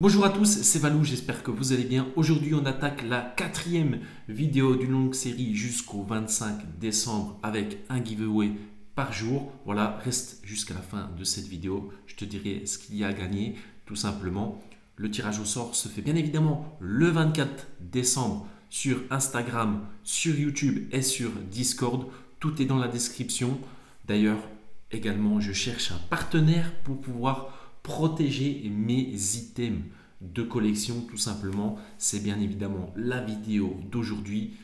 Bonjour à tous, c'est Valou, j'espère que vous allez bien. Aujourd'hui, on attaque la quatrième vidéo d'une longue série jusqu'au 25 décembre avec un giveaway par jour. Voilà, reste jusqu'à la fin de cette vidéo. Je te dirai ce qu'il y a à gagner, tout simplement. Le tirage au sort se fait bien évidemment le 24 décembre sur Instagram, sur YouTube et sur Discord. Tout est dans la description. D'ailleurs, également, je cherche un partenaire pour pouvoir protéger mes items de collection, tout simplement. C'est bien évidemment la vidéo d'aujourd'hui.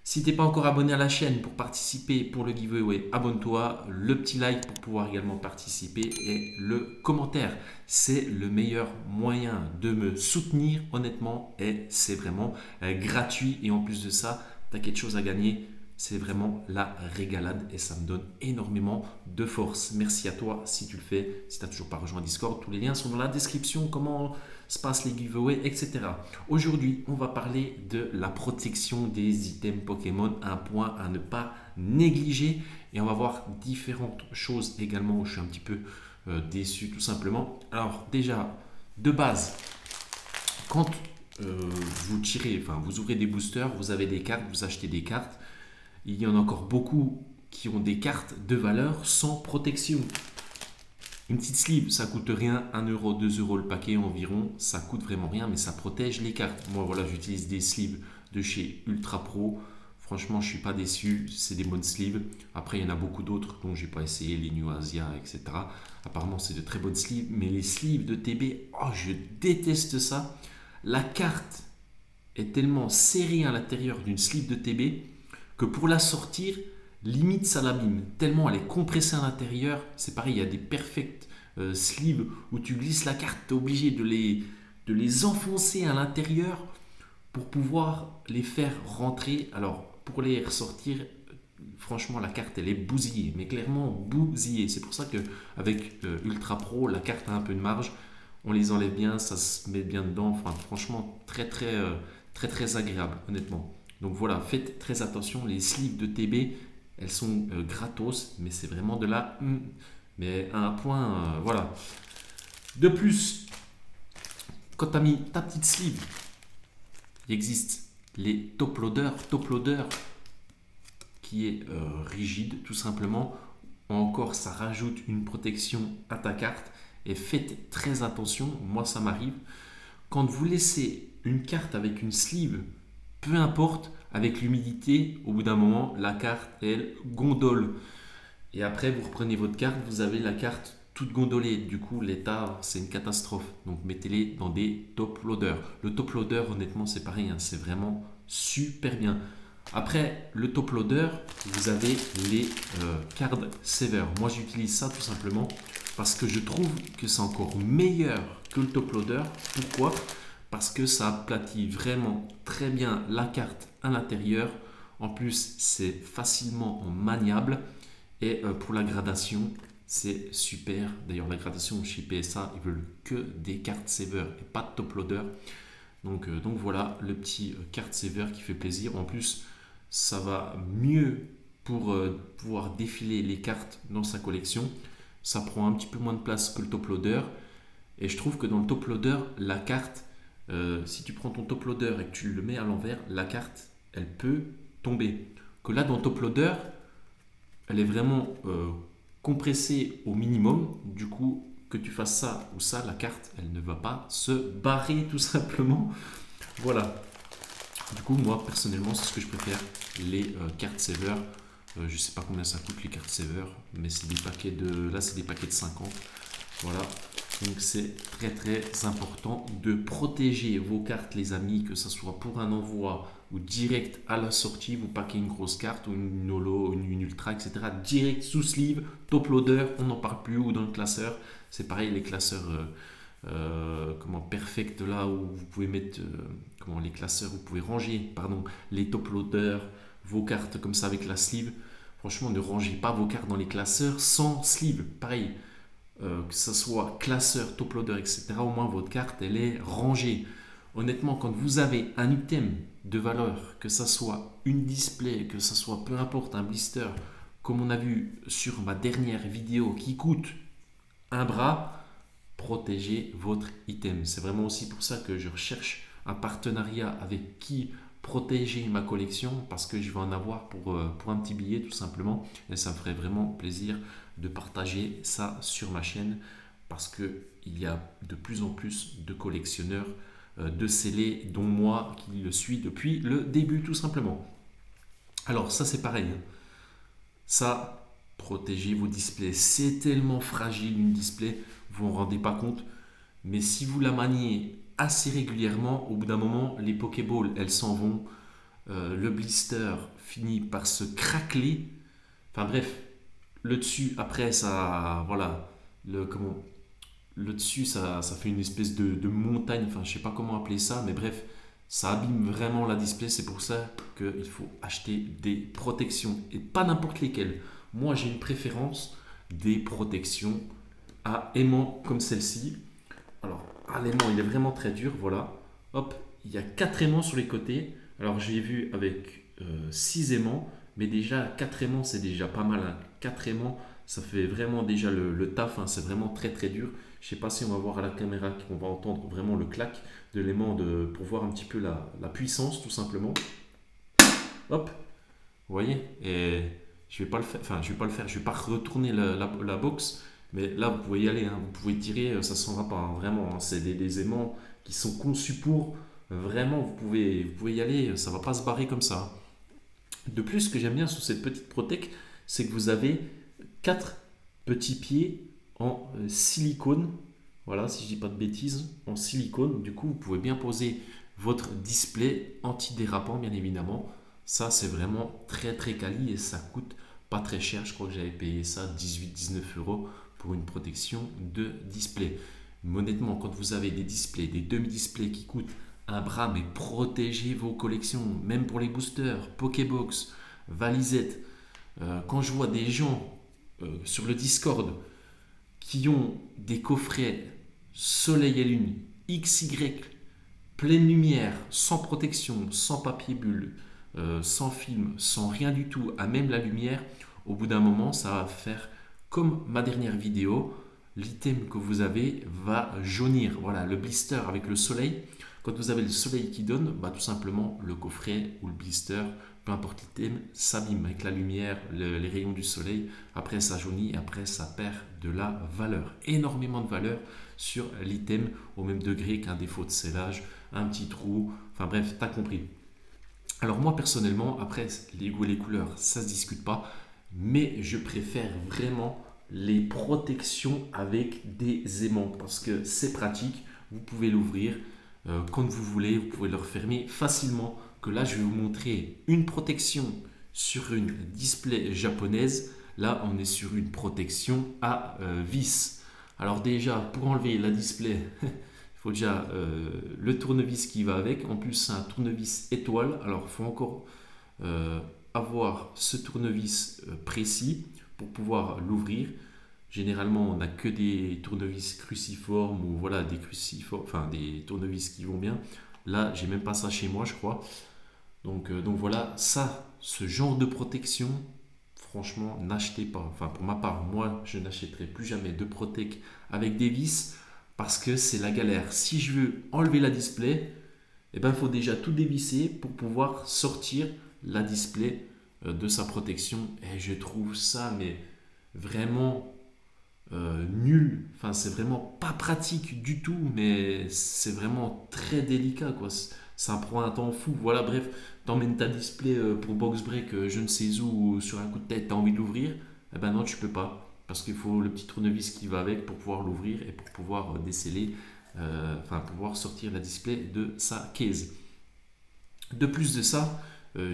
Si tu n'es pas encore abonné à la chaîne pour participer pour le giveaway, abonne-toi, le petit like pour pouvoir également participer et le commentaire. C'est le meilleur moyen de me soutenir honnêtement et c'est vraiment gratuit et en plus de ça, tu as quelque chose à gagner. C'est vraiment la régalade et ça me donne énormément de force. Merci à toi si tu le fais. Si tu n'as toujours pas rejoint Discord, tous les liens sont dans la description. Comment se passent les giveaways, etc. Aujourd'hui, on va parler de la protection des items Pokémon, un point à ne pas négliger. Et on va voir différentes choses également où je suis un petit peu déçu tout simplement. Alors déjà, de base, quand vous tirez, enfin vous ouvrez des boosters, vous avez des cartes, vous achetez des cartes. Il y en a encore beaucoup qui ont des cartes de valeur sans protection. Une petite sleeve, ça coûte rien, 1 euro, 2 euros le paquet environ, ça coûte vraiment rien, mais ça protège les cartes. Moi, voilà, j'utilise des sleeves de chez Ultra Pro. Franchement, je ne suis pas déçu, c'est des bonnes sleeves. Après, il y en a beaucoup d'autres dont je n'ai pas essayé, les New Asia, etc. Apparemment, c'est de très bonnes sleeves, mais les sleeves de TB, oh, je déteste ça. La carte est tellement serrée à l'intérieur d'une sleeve de TB que pour la sortir, limite ça l'abîme. Tellement elle est compressée à l'intérieur. C'est pareil, il y a des perfect sleeves où tu glisses la carte, tu es obligé de les enfoncer à l'intérieur pour pouvoir les faire rentrer. Alors, pour les ressortir, franchement, la carte elle est bousillée, mais clairement bousillée. C'est pour ça qu'avec Ultra Pro, la carte a un peu de marge. On les enlève bien, ça se met bien dedans. Enfin, franchement, très agréable, honnêtement. Donc voilà, faites très attention, les sleeves de TB, elles sont gratos, mais c'est vraiment de la... mais à un point, voilà. De plus, quand tu as mis ta petite sleeve, il existe les top loaders qui est rigide tout simplement. Encore, ça rajoute une protection à ta carte et faites très attention, moi ça m'arrive. Quand vous laissez une carte avec une sleeve, peu importe, avec l'humidité, au bout d'un moment, la carte, elle gondole. Et après, vous reprenez votre carte, vous avez la carte toute gondolée. Du coup, l'état, c'est une catastrophe. Donc, mettez-les dans des top loaders. Le top loader, honnêtement, c'est pareil, hein, c'est vraiment super bien. Après le top loader, vous avez les card savers. Moi, j'utilise ça tout simplement parce que je trouve que c'est encore meilleur que le top loader. Pourquoi ? Parce que ça aplatit vraiment très bien la carte à l'intérieur. En plus, c'est facilement maniable. Et pour la gradation, c'est super. D'ailleurs, la gradation chez PSA, ils veulent que des cartes saver et pas de top loader. Donc voilà, le petit card saver qui fait plaisir. En plus, ça va mieux pour pouvoir défiler les cartes dans sa collection. Ça prend un petit peu moins de place que le top loader. Et je trouve que dans le top loader, la carte, si tu prends ton top loader et que tu le mets à l'envers, la carte, elle peut tomber. Que là, dans le top loader, elle est vraiment compressée au minimum. Du coup, que tu fasses ça ou ça, la carte, elle ne va pas se barrer tout simplement. Voilà. Du coup, moi, personnellement, c'est ce que je préfère, les cartes saver. Je ne sais pas combien ça coûte les cartes saver, mais c'est des paquets de... Là, c'est des paquets de 50. Voilà. Donc, c'est très important de protéger vos cartes, les amis, que ce soit pour un envoi ou direct à la sortie. Vous paquez une grosse carte ou une holo, une ultra, etc. Direct sous sleeve, top loader, on n'en parle plus, ou dans le classeur. C'est pareil, les classeurs... perfect là où vous pouvez mettre les classeurs, vous pouvez ranger les top loaders, vos cartes comme ça avec la sleeve. Franchement, ne rangez pas vos cartes dans les classeurs sans sleeve. Pareil, que ce soit classeur, top loader, etc. Au moins votre carte elle est rangée. Honnêtement, quand vous avez un item de valeur, que ce soit une display, que ce soit peu importe un blister, comme on a vu sur ma dernière vidéo qui coûte un bras, protéger votre item. C'est vraiment aussi pour ça que je recherche un partenariat avec qui protéger ma collection, parce que je vais en avoir pour un petit billet tout simplement, et ça me ferait vraiment plaisir de partager ça sur ma chaîne, parce qu'il y a de plus en plus de collectionneurs de scellés, dont moi qui le suis depuis le début tout simplement. Alors ça c'est pareil, hein. Ça, protégez vos displays, c'est tellement fragile une display, vous ne vous rendez pas compte, mais si vous la maniez assez régulièrement, au bout d'un moment, les Pokéballs, elles s'en vont, le blister finit par se craqueler, enfin bref, le dessus, après, ça, voilà, le dessus, ça fait une espèce de montagne, enfin je sais pas comment appeler ça, mais bref, ça abîme vraiment la display. C'est pour ça qu'il faut acheter des protections, et pas n'importe lesquelles. Moi j'ai une préférence des protections à aimant comme celle-ci. Alors l'aimant il est vraiment très dur, voilà, hop, il y a 4 aimants sur les côtés. Alors j'ai vu avec 6 aimants, mais déjà 4 aimants c'est déjà pas mal, hein. 4 aimants ça fait vraiment déjà le taf, hein. C'est vraiment très très dur. Je sais pas si on va voir à la caméra qu'on va entendre vraiment le clac de l'aimant pour voir un petit peu la puissance tout simplement. Hop, vous voyez, et je vais pas le faire, enfin je vais pas le faire, je vais pas retourner la box, mais là vous pouvez y aller, hein. Vous pouvez tirer, ça s'en va pas, hein, vraiment, hein. C'est des aimants qui sont conçus pour, vraiment vous pouvez y aller, ça va pas se barrer comme ça. De plus, ce que j'aime bien sur cette petite Protec, c'est que vous avez 4 petits pieds en silicone. Voilà, si je dis pas de bêtises, en silicone. Du coup, vous pouvez bien poser votre display antidérapant, bien évidemment. Ça, c'est vraiment très très quali et ça coûte pas très cher. Je crois que j'avais payé ça 18-19 € pour une protection de display. Mais honnêtement, quand vous avez des displays, des demi-displays qui coûtent un bras, mais protégez vos collections, même pour les boosters, Pokébox, valisettes. Quand je vois des gens sur le Discord qui ont des coffrets soleil et lune, XY, pleine lumière, sans protection, sans papier bulle, sans film, sans rien du tout, à même la lumière, au bout d'un moment, ça va faire comme ma dernière vidéo, l'item que vous avez va jaunir. Voilà, le blister avec le soleil. Quand vous avez le soleil qui donne, bah, tout simplement, le coffret ou le blister, peu importe l'item, s'abîme avec la lumière, les rayons du soleil. Après, ça jaunit et après, ça perd de la valeur. Énormément de valeur sur l'item, au même degré qu'un défaut de scellage, un petit trou. Enfin bref, tu as compris. Alors moi, personnellement, après, les goûts et les couleurs, ça ne se discute pas. Mais je préfère vraiment les protections avec des aimants parce que c'est pratique. Vous pouvez l'ouvrir quand vous voulez, vous pouvez le refermer facilement. Que là, je vais vous montrer une protection sur une display japonaise. Là, on est sur une protection à vis. Alors déjà, pour enlever la display, il faut déjà le tournevis qui va avec. En plus, c'est un tournevis étoile. Alors, il faut encore avoir ce tournevis précis pour pouvoir l'ouvrir. Généralement, on n'a que des tournevis cruciformes ou voilà des cruciformes, enfin des tournevis qui vont bien. Là, j'ai même pas ça chez moi, je crois. Donc voilà, ça, ce genre de protection, franchement, n'achetez pas. Enfin, pour ma part, moi, je n'achèterai plus jamais de Protec avec des vis parce que c'est la galère. Si je veux enlever la display, eh ben, il faut déjà tout dévisser pour pouvoir sortir la display de sa protection. Et je trouve ça, mais vraiment nul. Enfin, c'est vraiment pas pratique du tout, mais c'est vraiment très délicat, quoi. Ça prend un temps fou. Voilà, bref, t'emmènes ta display pour box break, je ne sais où, sur un coup de tête, t'as envie de l'ouvrir. Eh ben non, tu peux pas. Parce qu'il faut le petit tournevis qui va avec pour pouvoir l'ouvrir et pour pouvoir déceler, enfin, pouvoir sortir la display de sa case. De plus de ça,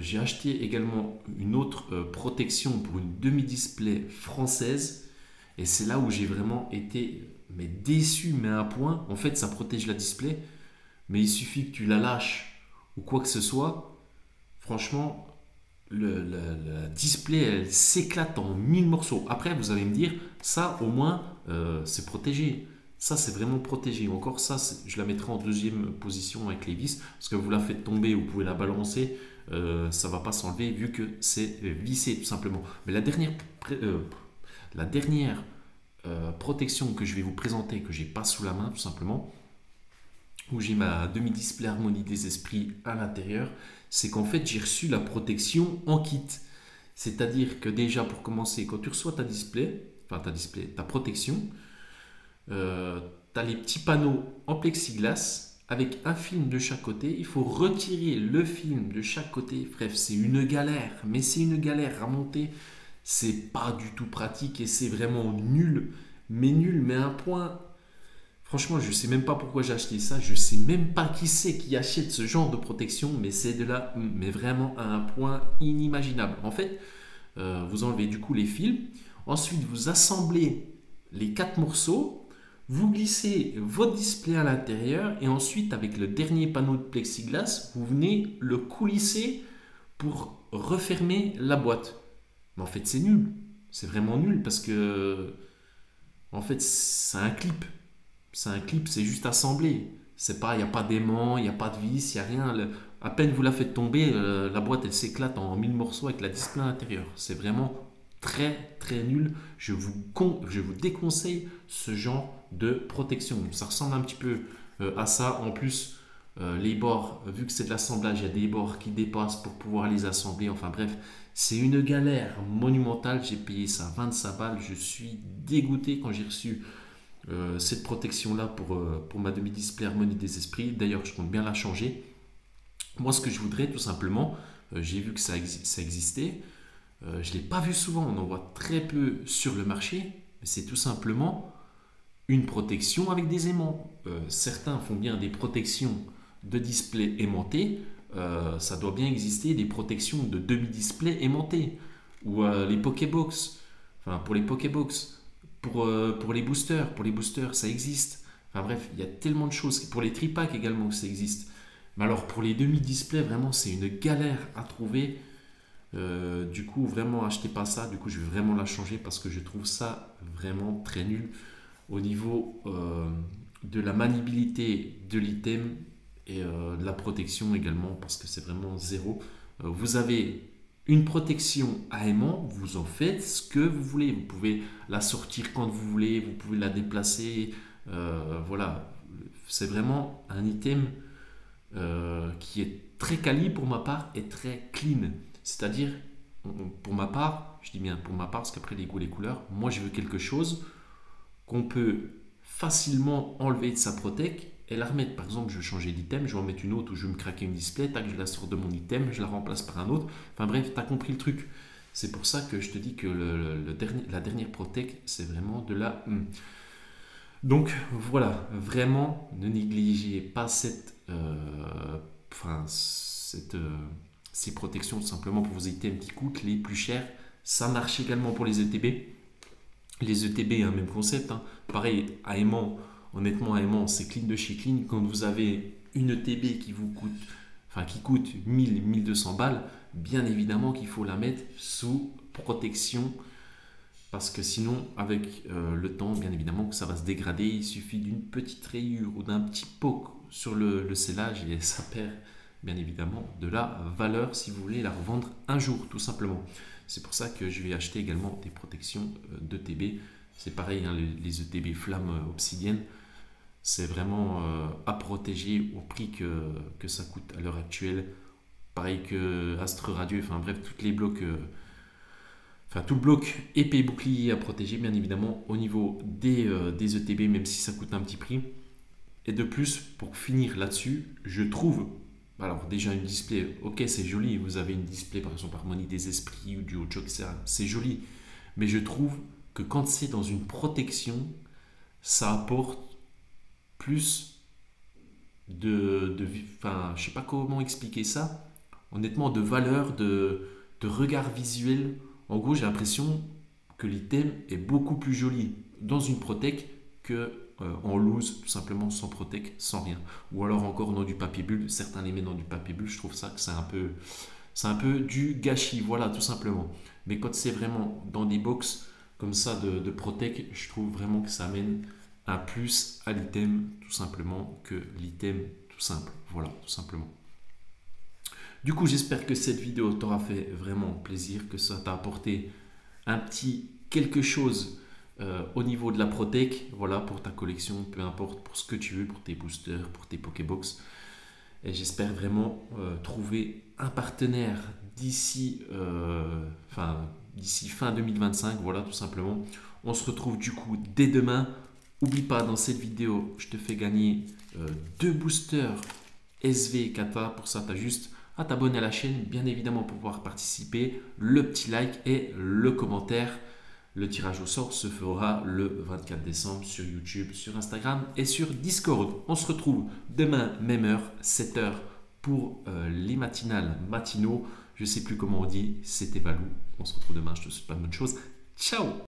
j'ai acheté également une autre protection pour une demi-display française. Et c'est là où j'ai vraiment été déçu, mais à un point. En fait, ça protège la display, mais il suffit que tu la lâches ou quoi que ce soit. Franchement, la display, elle s'éclate en 1000 morceaux. Après, vous allez me dire, ça au moins, c'est protégé. Ça, c'est vraiment protégé. Encore ça, je la mettrai en deuxième position avec les vis. Parce que vous la faites tomber, vous pouvez la balancer. Ça ne va pas s'enlever vu que c'est vissé tout simplement. Mais la dernière protection que je vais vous présenter, que j'ai pas sous la main tout simplement, où j'ai ma demi-display Harmonie des Esprits à l'intérieur, c'est qu'en fait j'ai reçu la protection en kit. C'est-à-dire que déjà pour commencer, quand tu reçois ta protection, tu as les petits panneaux en plexiglas avec un film de chaque côté. Il faut retirer le film de chaque côté. Bref, c'est une galère, mais c'est une galère à monter. C'est pas du tout pratique et c'est vraiment nul, mais à un point. Franchement, je sais même pas pourquoi j'ai acheté ça. Je sais même pas qui c'est qui achète ce genre de protection, mais c'est de là, mais vraiment à un point inimaginable. En fait, vous enlevez du coup les fils. Ensuite, vous assemblez les 4 morceaux. Vous glissez votre display à l'intérieur et ensuite, avec le dernier panneau de plexiglas, vous venez le coulisser pour refermer la boîte. Mais en fait, c'est nul. C'est vraiment nul parce que, en fait, c'est un clip. C'est un clip, c'est juste assemblé. C'est pas, il n'y a pas d'aimant, il n'y a pas de vis, il n'y a rien. À peine vous la faites tomber, la boîte elle s'éclate en 1000 morceaux avec la display à l'intérieur. C'est vraiment très très nul. Je vous déconseille ce genre de protection. Ça ressemble un petit peu à ça. En plus, les bords, vu que c'est de l'assemblage, il y a des bords qui dépassent pour pouvoir les assembler. Enfin bref, c'est une galère monumentale. J'ai payé ça 25 balles. Je suis dégoûté quand j'ai reçu cette protection là pour ma demi-display Harmonie des Esprits. D'ailleurs, je compte bien la changer. Moi, ce que je voudrais tout simplement, j'ai vu que ça existait. Je ne l'ai pas vu souvent, on en voit très peu sur le marché, mais c'est tout simplement une protection avec des aimants. Certains font bien des protections de display aimanté. Ça doit bien exister des protections de demi-display aimanté. Ou les Pokébox. Enfin, pour les Pokébox. Pour les boosters, ça existe. Enfin bref, il y a tellement de choses. Pour les tripacks également, ça existe. Mais alors pour les demi-displays, vraiment, c'est une galère à trouver. Du coup, vraiment, achetez pas ça. Du coup, je vais vraiment la changer parce que je trouve ça vraiment très nul au niveau de la maniabilité de l'item et de la protection également parce que c'est vraiment zéro. Vous avez une protection à aimant, vous en faites ce que vous voulez. Vous pouvez la sortir quand vous voulez, vous pouvez la déplacer. Voilà, c'est vraiment un item qui est très quali pour ma part et très clean. C'est-à-dire, pour ma part, je dis bien pour ma part parce qu'après les goûts, les couleurs, moi je veux quelque chose qu'on peut facilement enlever de sa protec et la remettre. Par exemple, je veux changer d'item, je vais en mettre une autre ou je veux me craquer une display, tac, je la sors de mon item, je la remplace par un autre. Enfin bref, tu as compris le truc. C'est pour ça que je te dis que la dernière protec, c'est vraiment de la... Donc voilà, vraiment, ne négligez pas ces protections tout simplement pour vos items qui coûtent les plus chers. Ça marche également pour les ETB. Les ETB, un même concept. Hein. Pareil, à aimant, honnêtement, à aimant, c'est clean de chez clean. Quand vous avez une ETB qui coûte 1000, 1200 balles, bien évidemment qu'il faut la mettre sous protection. Parce que sinon, avec le temps, bien évidemment, que ça va se dégrader. Il suffit d'une petite rayure ou d'un petit poke sur le scellage et ça perd, bien évidemment, de la valeur si vous voulez la revendre un jour, tout simplement. C'est pour ça que je vais acheter également des protections d'ETB. C'est pareil, hein, les ETB flammes obsidienne, c'est vraiment à protéger au prix que ça coûte à l'heure actuelle. Pareil que Astre Radieux, enfin bref, tous les blocs... tout le bloc épée et bouclier à protéger, bien évidemment, au niveau des ETB, même si ça coûte un petit prix. Et de plus, pour finir là-dessus, je trouve, alors déjà une display, ok, c'est joli, vous avez une display par exemple Harmonie des Esprits ou du Ocho, c'est joli, mais je trouve que quand c'est dans une protection, ça apporte plus je sais pas comment expliquer ça, honnêtement, de valeur, de regard visuel. En gros, j'ai l'impression que l'item est beaucoup plus joli dans une protec que en loose, tout simplement sans protec, sans rien. Ou alors encore dans du papier bulle. Certains les mettent dans du papier bulle. Je trouve ça que c'est un peu du gâchis. Voilà, tout simplement. Mais quand c'est vraiment dans des box comme ça de protec, je trouve vraiment que ça amène un plus à l'item, tout simplement, que l'item tout simple. Voilà, tout simplement. Du coup, j'espère que cette vidéo t'aura fait vraiment plaisir, que ça t'a apporté un petit quelque chose au niveau de la Protec, voilà, pour ta collection, peu importe, pour ce que tu veux, pour tes boosters, pour tes Pokébox. Et j'espère vraiment trouver un partenaire d'ici d'ici fin 2025, voilà, tout simplement. On se retrouve du coup dès demain. N'oublie pas, dans cette vidéo, je te fais gagner 2 boosters SV Kata. Pour ça, tu as juste à t'abonner à la chaîne, bien évidemment, pour pouvoir participer, le petit like et le commentaire. Le tirage au sort se fera le 24 décembre sur YouTube, sur Instagram et sur Discord. On se retrouve demain, même heure, 7h, pour les matinaux. Je ne sais plus comment on dit, c'était Valou. On se retrouve demain, je te souhaite pas de bonnes choses. Ciao!